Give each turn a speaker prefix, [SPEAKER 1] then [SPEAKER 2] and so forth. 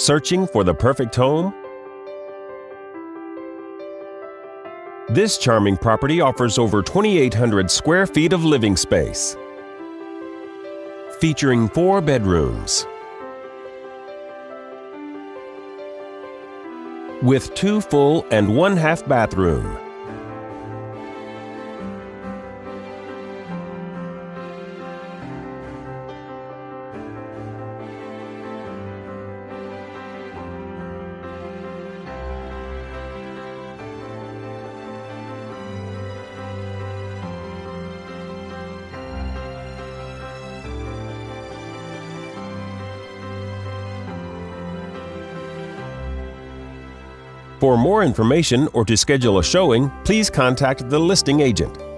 [SPEAKER 1] Searching for the perfect home? This charming property offers over 2,800 square feet of living space, featuring 4 bedrooms with 2 full and 1 half bathroom. For more information or to schedule a showing, please contact the listing agent.